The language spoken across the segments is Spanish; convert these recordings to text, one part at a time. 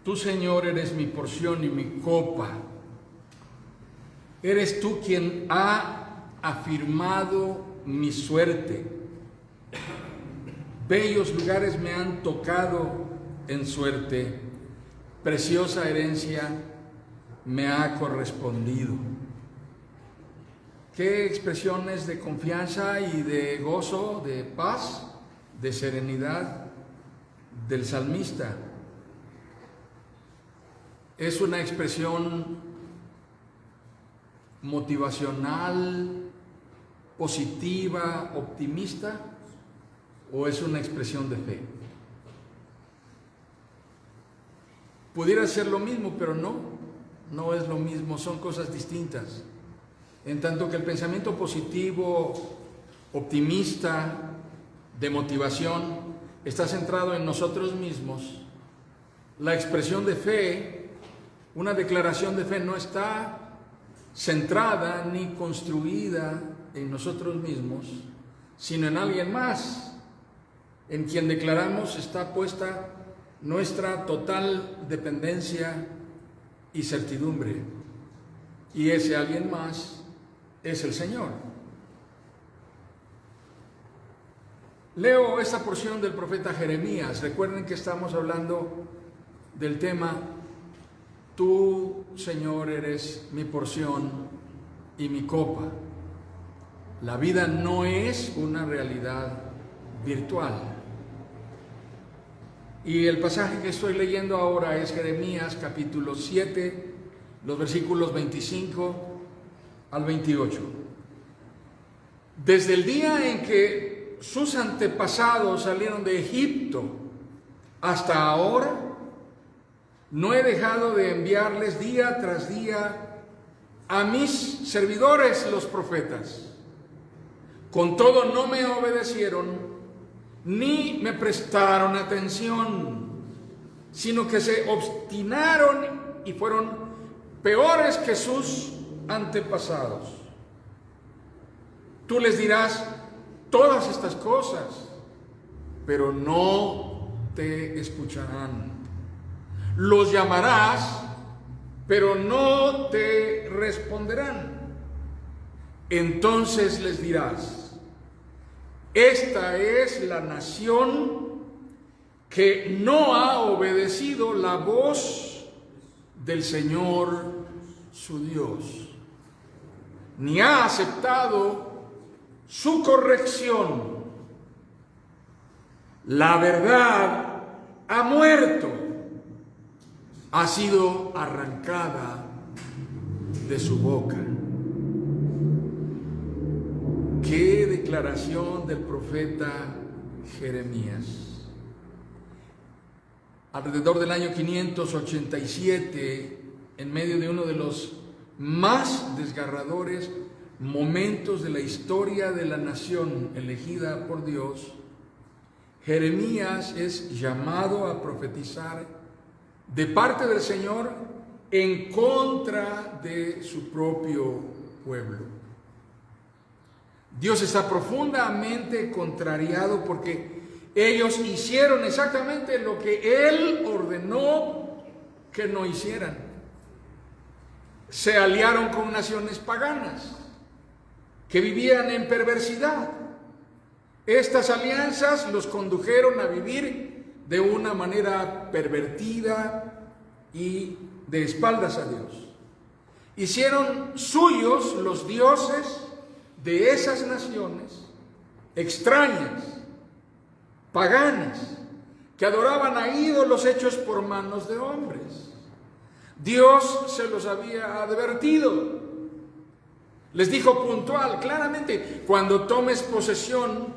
Tú, Señor, eres mi porción y mi copa. Eres tú quien ha afirmado mi suerte. Bellos lugares me han tocado en suerte. Preciosa herencia me ha correspondido. Qué expresiones de confianza y de gozo, de paz, de serenidad del salmista. Es una expresión motivacional, positiva, optimista, o es una expresión de fe. Pudiera ser lo mismo, pero no es lo mismo, son cosas distintas. En tanto que el pensamiento positivo, optimista, de motivación, está centrado en nosotros mismos, la expresión de fe, una declaración de fe, no está centrada ni construida en nosotros mismos, sino en alguien más, en quien declaramos está puesta nuestra total dependencia y certidumbre. Y ese alguien más es el Señor. Leo esta porción del profeta Jeremías. Recuerden que estamos hablando del tema: tú, Señor, eres mi porción y mi copa. La vida no es una realidad virtual. Y el pasaje que estoy leyendo ahora es Jeremías capítulo 7, los versículos 25 al 28. Desde el día en que sus antepasados salieron de Egipto hasta ahora, no he dejado de enviarles día tras día a mis servidores los profetas. Con todo no me obedecieron ni me prestaron atención, sino que se obstinaron y fueron peores que sus antepasados. Tú les dirás todas estas cosas, pero no te escucharán. Los llamarás, pero no te responderán. Entonces les dirás: esta es la nación que no ha obedecido la voz del Señor su Dios, ni ha aceptado su corrección. La verdad ha muerto, ha sido arrancada de su boca. Qué declaración del profeta Jeremías. Alrededor del año 587, en medio de uno de los más desgarradores momentos de la historia de la nación elegida por Dios, Jeremías es llamado a profetizar de parte del Señor en contra de su propio pueblo. Dios está profundamente contrariado porque ellos hicieron exactamente lo que Él ordenó que no hicieran. Se aliaron con naciones paganas que vivían en perversidad. Estas alianzas los condujeron a vivir de una manera pervertida y de espaldas a Dios. Hicieron suyos los dioses de esas naciones extrañas, paganas, que adoraban a ídolos hechos por manos de hombres. Dios se los había advertido. Les dijo puntual, claramente: cuando tomes posesión,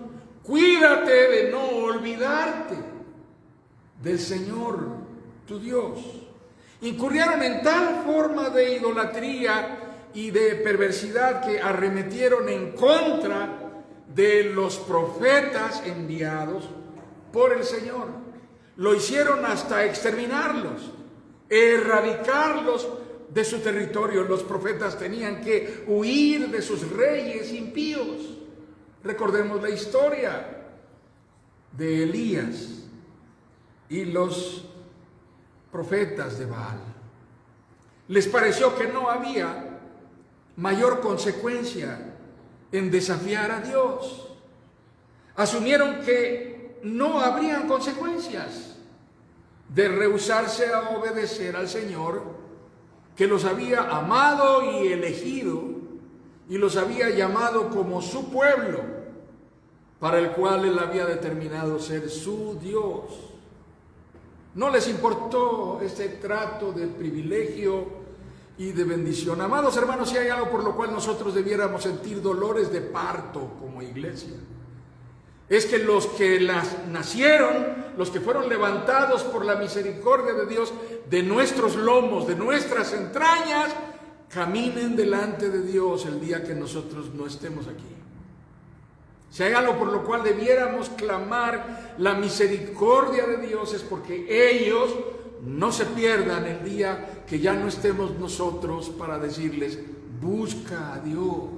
cuídate de no olvidarte del Señor tu Dios. Incurrieron en tal forma de idolatría y de perversidad que arremetieron en contra de los profetas enviados por el Señor. Lo hicieron hasta exterminarlos, erradicarlos de su territorio. Los profetas tenían que huir de sus reyes impíos. Recordemos la historia de Elías y los profetas de Baal. Les pareció que no había mayor consecuencia en desafiar a Dios. Asumieron que no habrían consecuencias de rehusarse a obedecer al Señor, que los había amado y elegido y los había llamado como su pueblo, para el cual Él había determinado ser su Dios. No les importó este trato de privilegio y de bendición. Amados hermanos, si hay algo por lo cual nosotros debiéramos sentir dolores de parto como iglesia, es que los que nacieron, los que fueron levantados por la misericordia de Dios, de nuestros lomos, de nuestras entrañas, caminen delante de Dios el día que nosotros no estemos aquí. Si hay algo por lo cual debiéramos clamar la misericordia de Dios, es porque ellos no se pierdan el día que ya no estemos nosotros para decirles: busca a Dios.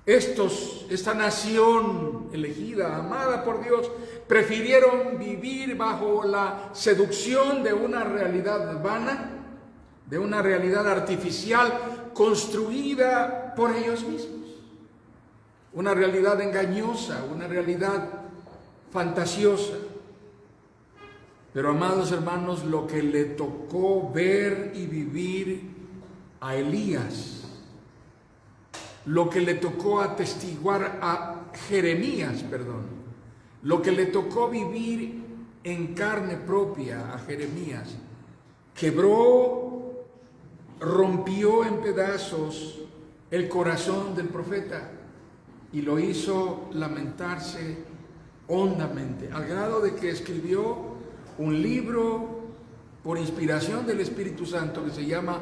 Esta nación elegida, amada por Dios, prefirieron vivir bajo la seducción de una realidad vana, de una realidad artificial construida por ellos mismos. Una realidad engañosa, una realidad fantasiosa. Pero, amados hermanos, lo que le tocó ver y vivir a Elías, lo que le tocó atestiguar a Jeremías, lo que le tocó vivir en carne propia a Jeremías, quebró, rompió en pedazos el corazón del profeta y lo hizo lamentarse hondamente, al grado de que escribió un libro por inspiración del Espíritu Santo que se llama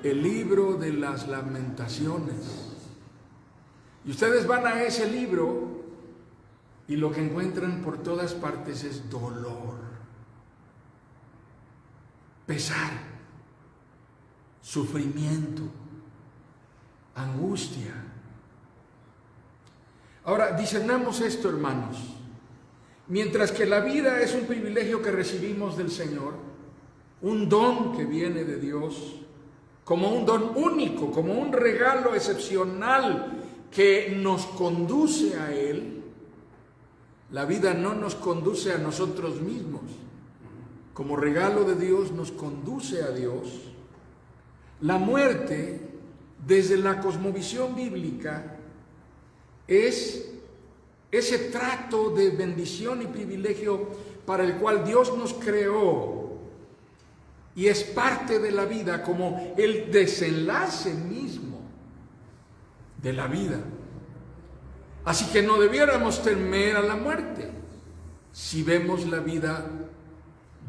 El Libro de las Lamentaciones. Y ustedes van a ese libro y lo que encuentran por todas partes es dolor, pesar, sufrimiento, angustia. Ahora, discernamos esto, hermanos. Mientras que la vida es un privilegio que recibimos del Señor, un don que viene de Dios, como un don único, como un regalo excepcional que nos conduce a Él, la vida no nos conduce a nosotros mismos. Como regalo de Dios nos conduce a Dios. La muerte, desde la cosmovisión bíblica, es ese trato de bendición y privilegio para el cual Dios nos creó y es parte de la vida, como el desenlace mismo de la vida. Así que no debiéramos temer a la muerte si vemos la vida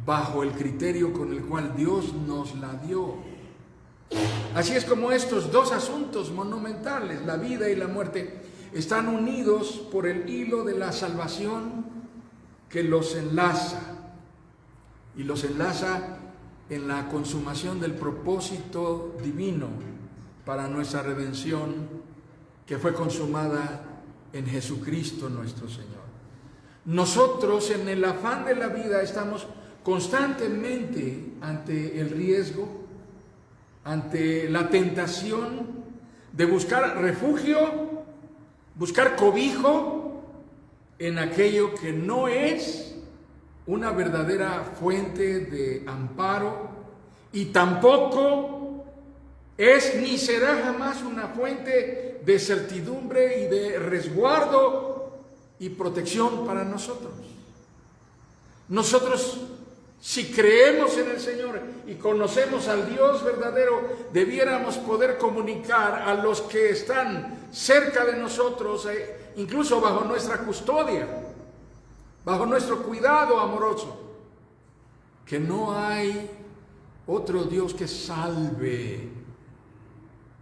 bajo el criterio con el cual Dios nos la dio. Así es como estos dos asuntos monumentales, la vida y la muerte, están unidos por el hilo de la salvación que los enlaza, y los enlaza en la consumación del propósito divino para nuestra redención, que fue consumada en Jesucristo nuestro Señor. Nosotros, en el afán de la vida, estamos constantemente ante el riesgo, ante la tentación de buscar refugio, buscar cobijo en aquello que no es una verdadera fuente de amparo y tampoco es ni será jamás una fuente de certidumbre y de resguardo y protección para nosotros. Nosotros, si creemos en el Señor y conocemos al Dios verdadero, debiéramos poder comunicar a los que están cerca de nosotros, incluso bajo nuestra custodia, bajo nuestro cuidado amoroso, que no hay otro Dios que salve,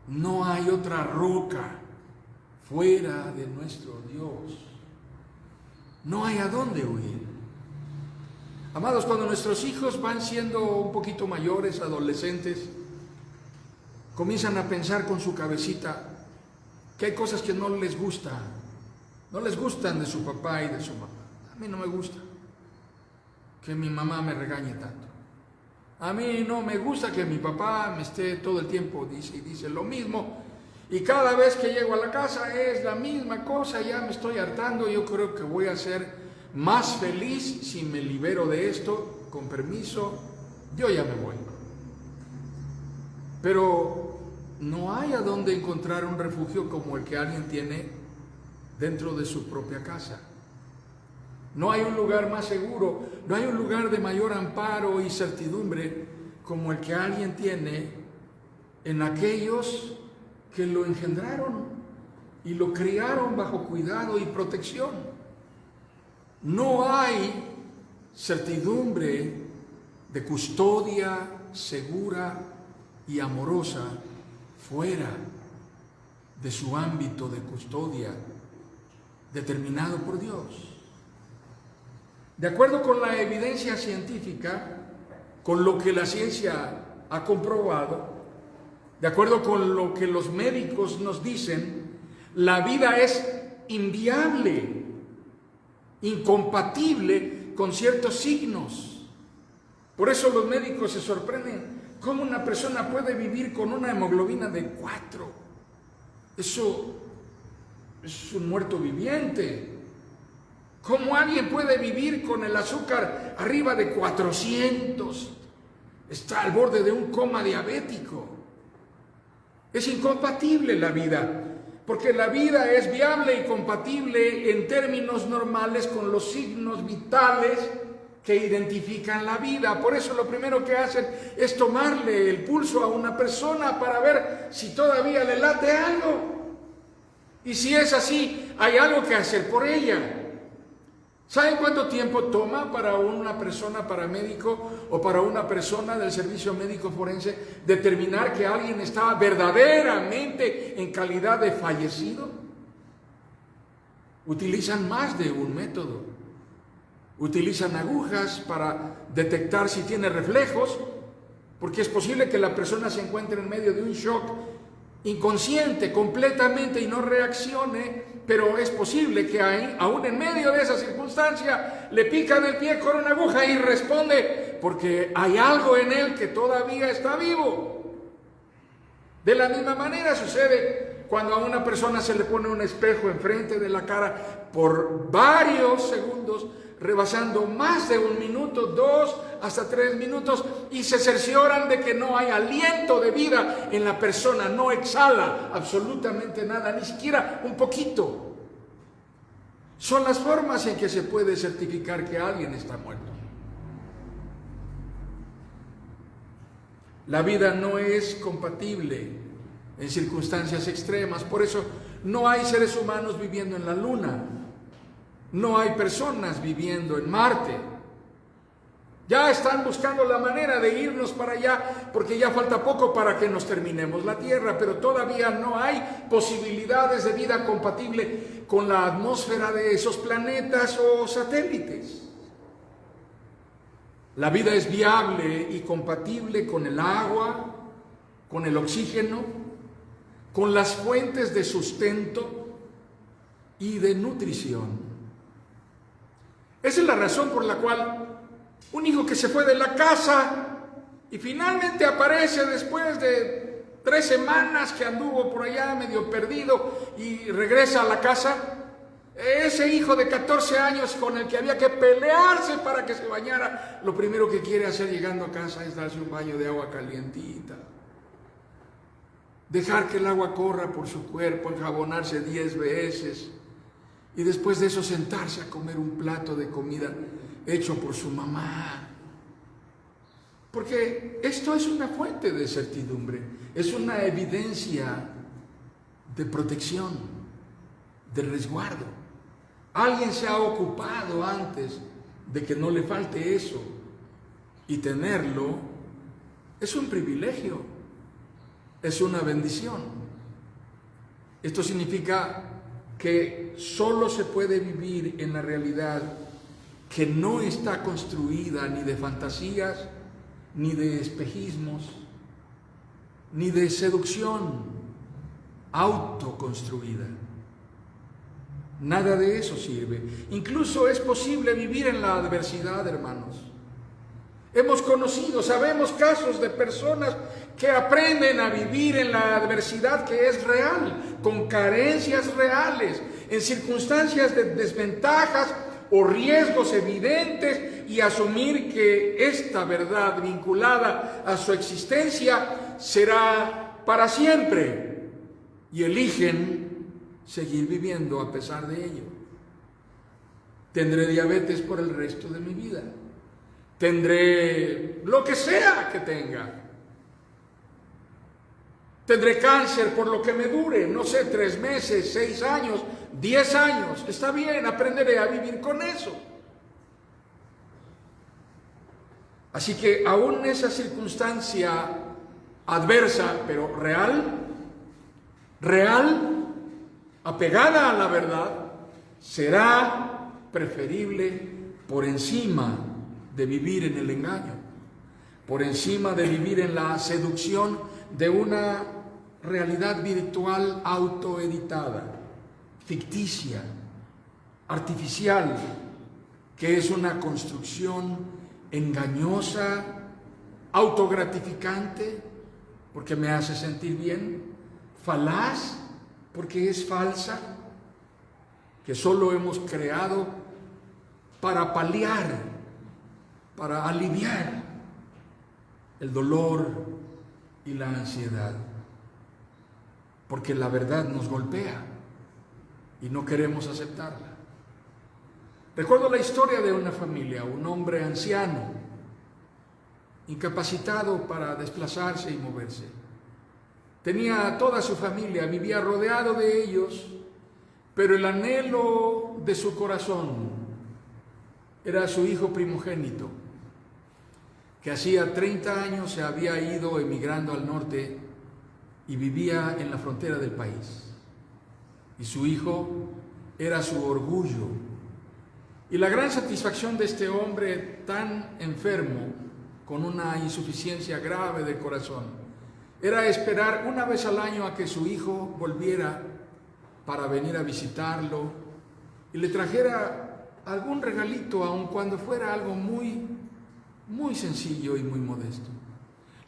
no hay otra roca fuera de nuestro Dios, no hay a dónde huir. Amados, cuando nuestros hijos van siendo un poquito mayores, adolescentes, comienzan a pensar con su cabecita que hay cosas que no les gustan de su papá y de su mamá. A mí no me gusta. que mi mamá me regañe tanto. A mí no me gusta que mi papá me esté todo el tiempo dice lo mismo. Y cada vez que llego a la casa es la misma cosa, ya me estoy hartando. Yo creo que voy a ser más feliz si me libero de esto. Con permiso, yo ya me voy. Pero no hay a dónde encontrar un refugio como el que alguien tiene dentro de su propia casa. No hay un lugar más seguro, no hay un lugar de mayor amparo y certidumbre como el que alguien tiene en aquellos que lo engendraron y lo criaron bajo cuidado y protección. No hay certidumbre de custodia segura y amorosa fuera de su ámbito de custodia determinado por Dios. De acuerdo con la evidencia científica, con lo que la ciencia ha comprobado, de acuerdo con lo que los médicos nos dicen, la vida es inviable, incompatible con ciertos signos. Por eso los médicos se sorprenden cómo una persona puede vivir con una hemoglobina de 4. Eso es un muerto viviente. ¿Cómo alguien puede vivir con el azúcar arriba de 400? Está al borde de un coma diabético. Es incompatible la vida, porque la vida es viable y compatible en términos normales con los signos vitales que identifican la vida. Por eso lo primero que hacen es tomarle el pulso a una persona para ver si todavía le late algo. Y si es así, hay algo que hacer por ella. ¿Saben cuánto tiempo toma para una persona paramédico o para una persona del servicio médico forense determinar que alguien está verdaderamente en calidad de fallecido? Utilizan más de un método. Utilizan agujas para detectar si tiene reflejos, porque es posible que la persona se encuentre en medio de un shock inconsciente completamente y no reaccione, pero es posible que aún en medio de esa circunstancia le pican el pie con una aguja y responde, porque hay algo en él que todavía está vivo. De la misma manera sucede cuando a una persona se le pone un espejo enfrente de la cara por varios segundos, rebasando más de 1 minuto, 2 hasta 3 minutos, y se cercioran de que no hay aliento de vida en la persona, no exhala absolutamente nada, ni siquiera un poquito. Son las formas en que se puede certificar que alguien está muerto. La vida no es compatible en circunstancias extremas, por eso no hay seres humanos viviendo en la Luna. No hay personas viviendo en Marte. Ya están buscando la manera de irnos para allá porque ya falta poco para que nos terminemos la Tierra, pero todavía no hay posibilidades de vida compatible con la atmósfera de esos planetas o satélites. La vida es viable y compatible con el agua, con el oxígeno, con las fuentes de sustento y de nutrición. Esa es la razón por la cual un hijo que se fue de la casa y finalmente aparece después de 3 semanas que anduvo por allá medio perdido y regresa a la casa, ese hijo de 14 años con el que había que pelearse para que se bañara, lo primero que quiere hacer llegando a casa es darse un baño de agua calientita. Dejar que el agua corra por su cuerpo, enjabonarse 10 veces. Y después de eso sentarse a comer un plato de comida hecho por su mamá. Porque esto es una fuente de certidumbre, es una evidencia de protección, de resguardo. Alguien se ha ocupado antes de que no le falte eso, y tenerlo es un privilegio, es una bendición. Esto significa que solo se puede vivir en la realidad que no está construida ni de fantasías, ni de espejismos, ni de seducción autoconstruida. Nada de eso sirve. Incluso es posible vivir en la adversidad, hermanos. Hemos conocido, sabemos casos de personas que aprenden a vivir en la adversidad que es real, con carencias reales, en circunstancias de desventajas o riesgos evidentes, y asumir que esta verdad vinculada a su existencia será para siempre, y eligen seguir viviendo a pesar de ello. Tendré diabetes por el resto de mi vida. Tendré lo que sea que tenga. Tendré cáncer por lo que me dure, no sé, 3 meses, 6 años, 10 años. Está bien, aprenderé a vivir con eso. Así que aún esa circunstancia adversa, pero real, apegada a la verdad, será preferible por encima de vivir en el engaño, por encima de vivir en la seducción de una realidad virtual autoeditada, ficticia, artificial, que es una construcción engañosa, autogratificante, porque me hace sentir bien, falaz, porque es falsa, que solo hemos creado para paliar, para aliviar el dolor y la ansiedad, porque la verdad nos golpea y no queremos aceptarla. Recuerdo la historia de una familia, un hombre anciano, incapacitado para desplazarse y moverse. Tenía a toda su familia, vivía rodeado de ellos, pero el anhelo de su corazón era su hijo primogénito, que hacía 30 años se había ido emigrando al norte y vivía en la frontera del país. Y su hijo era su orgullo. Y la gran satisfacción de este hombre tan enfermo, con una insuficiencia grave del corazón, era esperar una vez al año a que su hijo volviera para venir a visitarlo y le trajera algún regalito, aun cuando fuera algo muy sencillo y muy modesto.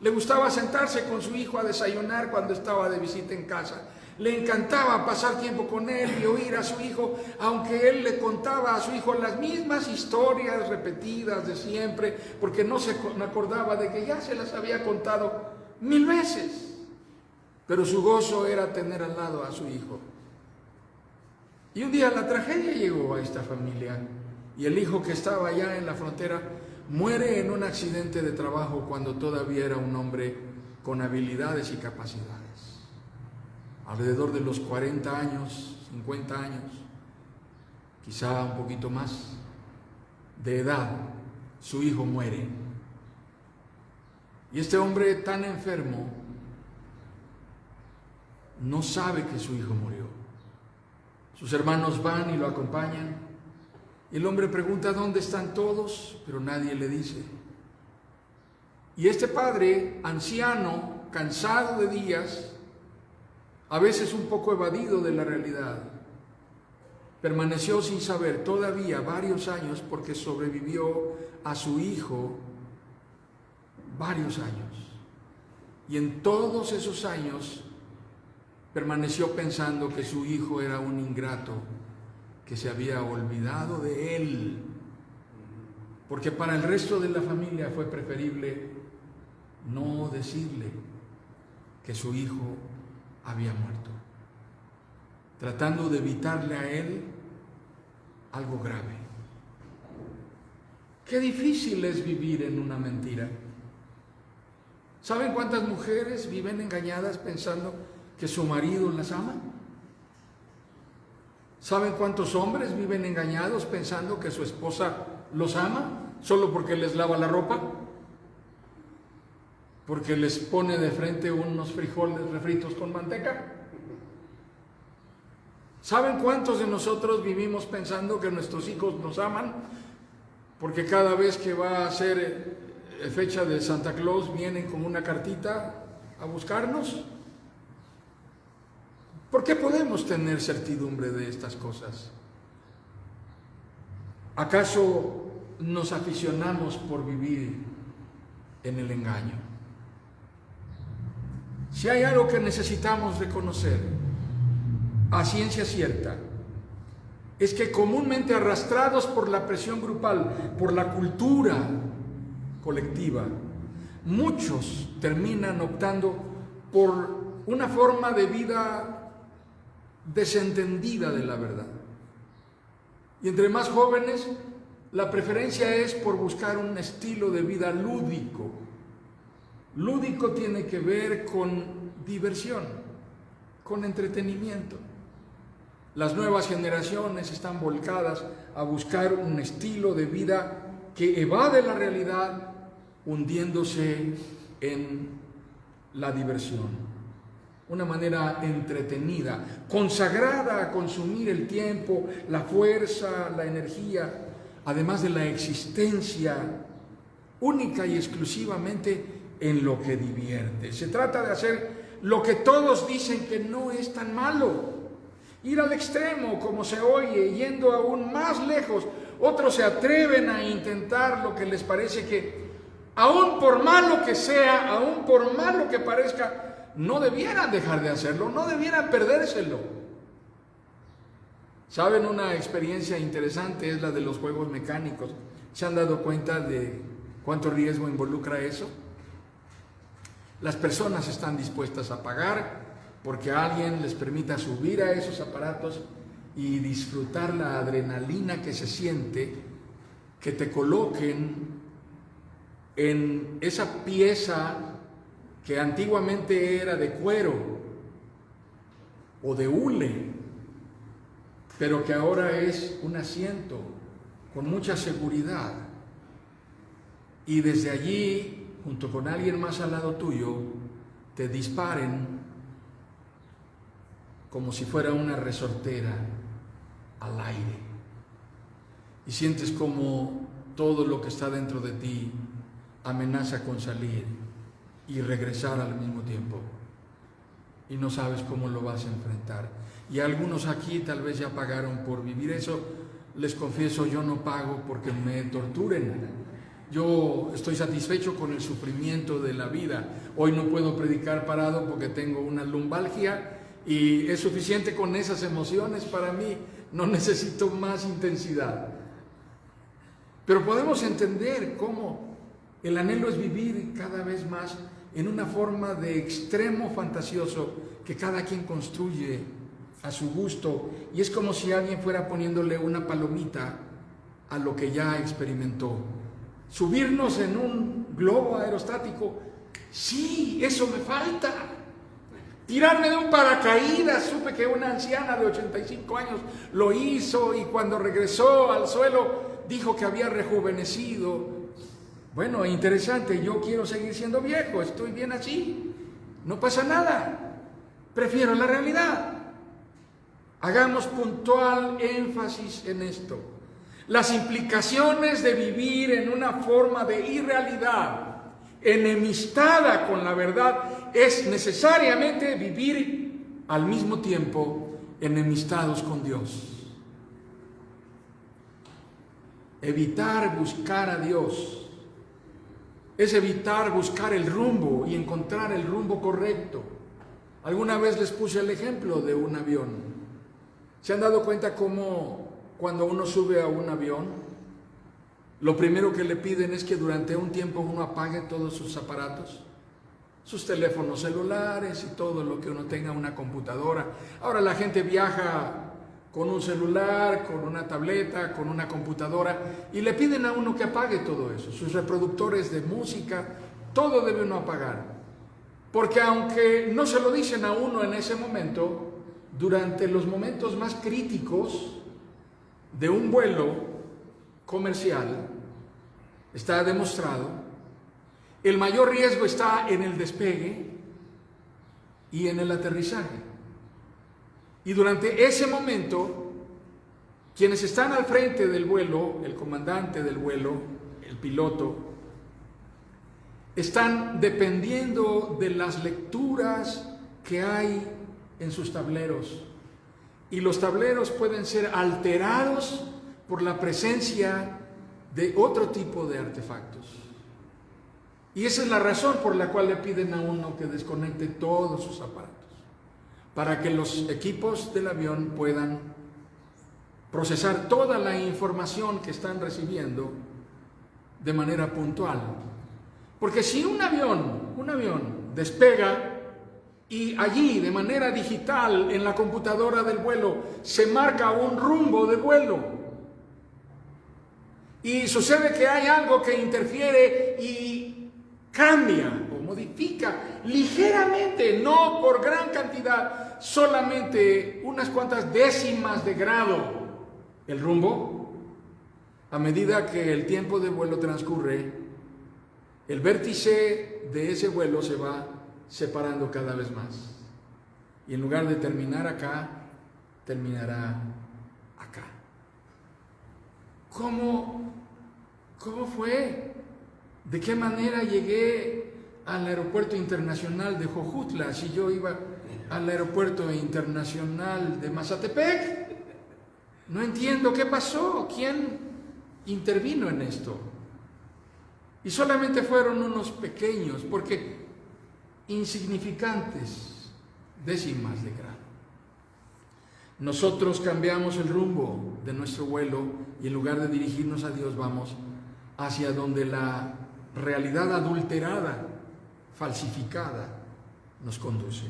Le gustaba sentarse con su hijo a desayunar cuando estaba de visita en casa. Le encantaba pasar tiempo con él y oír a su hijo, aunque él le contaba a su hijo las mismas historias repetidas de siempre, porque no se acordaba de que ya se las había contado 1000 veces. Pero su gozo era tener al lado a su hijo. Y un día la tragedia llegó a esta familia, y el hijo, que estaba allá en la frontera, muere en un accidente de trabajo cuando todavía era un hombre con habilidades y capacidades. Alrededor de los 40 años, 50 años, quizá un poquito más de edad, su hijo muere. Y este hombre tan enfermo no sabe que su hijo murió. Sus hermanos van y lo acompañan. Y el hombre pregunta dónde están todos, pero nadie le dice. Y este padre, anciano, cansado de días, a veces un poco evadido de la realidad, permaneció sin saber todavía varios años, porque sobrevivió a su hijo varios años. Y en todos esos años permaneció pensando que su hijo era un ingrato, que se había olvidado de él, porque para el resto de la familia fue preferible no decirle que su hijo había muerto, tratando de evitarle a él algo grave. Qué difícil es vivir en una mentira. ¿Saben cuántas mujeres viven engañadas pensando que su marido las ama? ¿Saben cuántos hombres viven engañados pensando que su esposa los ama solo porque les lava la ropa? Porque les pone de frente unos frijoles refritos con manteca. ¿Saben cuántos de nosotros vivimos pensando que nuestros hijos nos aman? Porque cada vez que va a ser fecha de Santa Claus vienen con una cartita a buscarnos. ¿Por qué podemos tener certidumbre de estas cosas? ¿Acaso nos aficionamos por vivir en el engaño? Si hay algo que necesitamos reconocer a ciencia cierta, es que comúnmente arrastrados por la presión grupal, por la cultura colectiva, muchos terminan optando por una forma de vida desentendida de la verdad. Y entre más jóvenes, la preferencia es por buscar un estilo de vida lúdico. Lúdico tiene que ver con diversión, con entretenimiento. Las nuevas generaciones están volcadas a buscar un estilo de vida que evade la realidad, hundiéndose en la diversión. Una manera entretenida, consagrada a consumir el tiempo, la fuerza, la energía, además de la existencia única y exclusivamente en lo que divierte. Se trata de hacer lo que todos dicen que no es tan malo. Ir al extremo, como se oye, yendo aún más lejos. Otros se atreven a intentar lo que les parece que, aún por malo que sea, aún por malo que parezca, no debieran dejar de hacerlo, no debieran perdérselo. ¿Saben? Una experiencia interesante es la de los juegos mecánicos. ¿Se han dado cuenta de cuánto riesgo involucra eso? Las personas están dispuestas a pagar porque alguien les permita subir a esos aparatos y disfrutar la adrenalina que se siente, que te coloquen en esa pieza que antiguamente era de cuero o de hule, pero que ahora es un asiento con mucha seguridad. Y desde allí, junto con alguien más al lado tuyo, te disparen como si fuera una resortera al aire. Y sientes como todo lo que está dentro de ti amenaza con salir y regresar al mismo tiempo. Y no sabes cómo lo vas a enfrentar. Y algunos aquí tal vez ya pagaron por vivir eso. Les confieso, yo no pago porque me torturen. Yo estoy satisfecho con el sufrimiento de la vida. Hoy no puedo predicar parado porque tengo una lumbalgia y es suficiente con esas emociones para mí. No necesito más intensidad. Pero podemos entender cómo el anhelo es vivir cada vez más en una forma de extremo fantasioso que cada quien construye a su gusto, y es como si alguien fuera poniéndole una palomita a lo que ya experimentó. Subirnos en un globo aerostático, sí, eso me falta. Tirarme de un paracaídas, supe que una anciana de 85 años lo hizo y cuando regresó al suelo dijo que había rejuvenecido. Bueno, interesante, yo quiero seguir siendo viejo, estoy bien así, no pasa nada, prefiero la realidad. Hagamos puntual énfasis en esto. Las implicaciones de vivir en una forma de irrealidad, enemistada con la verdad, es necesariamente vivir al mismo tiempo enemistados con Dios. Evitar buscar a Dios es evitar buscar el rumbo y encontrar el rumbo correcto. Alguna vez les puse el ejemplo de un avión. ¿Se han dado cuenta cómo cuando uno sube a un avión, lo primero que le piden es que durante un tiempo uno apague todos sus aparatos, sus teléfonos celulares y todo lo que uno tenga, una computadora? Ahora la gente viaja con un celular, con una tableta, con una computadora, y le piden a uno que apague todo eso, sus reproductores de música, todo debe uno apagar. Porque aunque no se lo dicen a uno en ese momento, durante los momentos más críticos de un vuelo comercial, está demostrado, el mayor riesgo está en el despegue y en el aterrizaje. Y durante ese momento, quienes están al frente del vuelo, el comandante del vuelo, el piloto, están dependiendo de las lecturas que hay en sus tableros. Y los tableros pueden ser alterados por la presencia de otro tipo de artefactos. Y esa es la razón por la cual le piden a uno que desconecte todos sus aparatos, para que los equipos del avión puedan procesar toda la información que están recibiendo de manera puntual. Porque si un avión despega y allí de manera digital en la computadora del vuelo se marca un rumbo de vuelo y sucede que hay algo que interfiere y cambia o modifica ligeramente, no por gran cantidad, solamente unas cuantas décimas de grado el rumbo, a medida que el tiempo de vuelo transcurre, el vértice de ese vuelo se va separando cada vez más. Y en lugar de terminar acá, terminará acá. ¿Cómo fue? ¿De qué manera llegué al aeropuerto internacional de Jojutla si yo iba al aeropuerto internacional de Mazatepec? No entiendo qué pasó, quién intervino en esto. Y solamente fueron unos pequeños, porque insignificantes décimas de grado. Nosotros cambiamos el rumbo de nuestro vuelo y en lugar de dirigirnos a Dios vamos hacia donde la realidad adulterada, falsificada, nos conduce.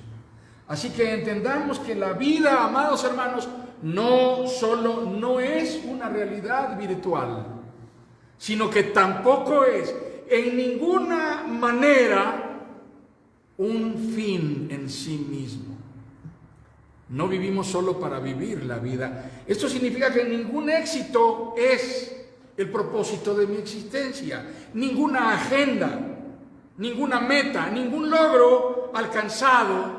Así que entendamos que la vida, amados hermanos, no es una realidad virtual, sino que tampoco es en ninguna manera un fin en sí mismo. No vivimos solo para vivir la vida. Esto significa que ningún éxito es el propósito de mi existencia, ninguna agenda, ninguna meta, ningún logro alcanzado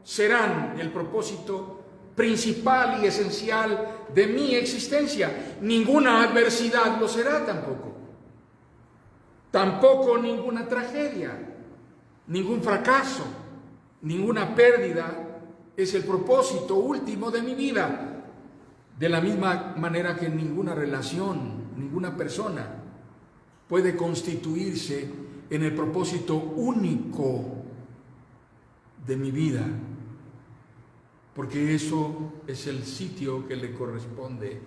serán el propósito principal y esencial de mi existencia. Ninguna adversidad lo será tampoco. Tampoco ninguna tragedia, ningún fracaso, ninguna pérdida es el propósito último de mi vida. De la misma manera que ninguna relación, ninguna persona puede constituirse en el propósito único de mi vida, porque eso es el sitio que le corresponde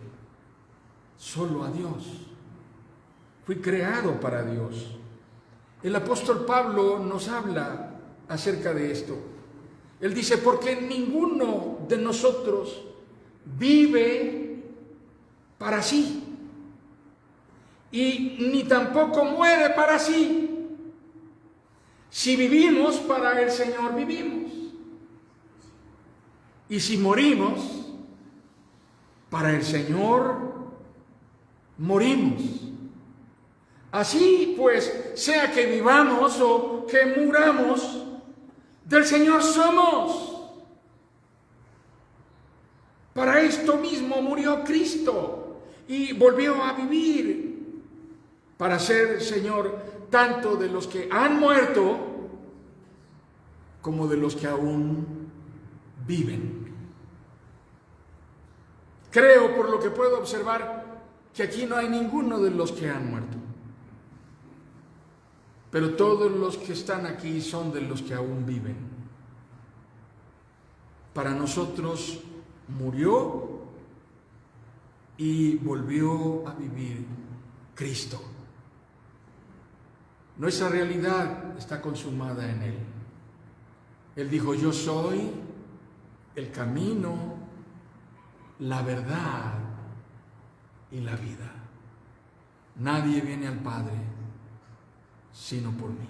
solo a Dios. Fui creado para Dios. El apóstol Pablo nos habla acerca de esto. Él dice, porque ninguno de nosotros vive para sí, y ni tampoco muere para sí. Si vivimos, para el Señor vivimos. Y si morimos, para el Señor morimos. Así pues, sea que vivamos o que muramos, del Señor somos. Para esto mismo murió Cristo y volvió a vivir, para ser Señor tanto de los que han muerto como de los que aún viven. Creo, por lo que puedo observar, que aquí no hay ninguno de los que han muerto. Pero todos los que están aquí son de los que aún viven. Para nosotros murió y volvió a vivir Cristo. Nuestra realidad está consumada en Él. Él dijo, yo soy el camino, la verdad y la vida. Nadie viene al Padre sino por mí.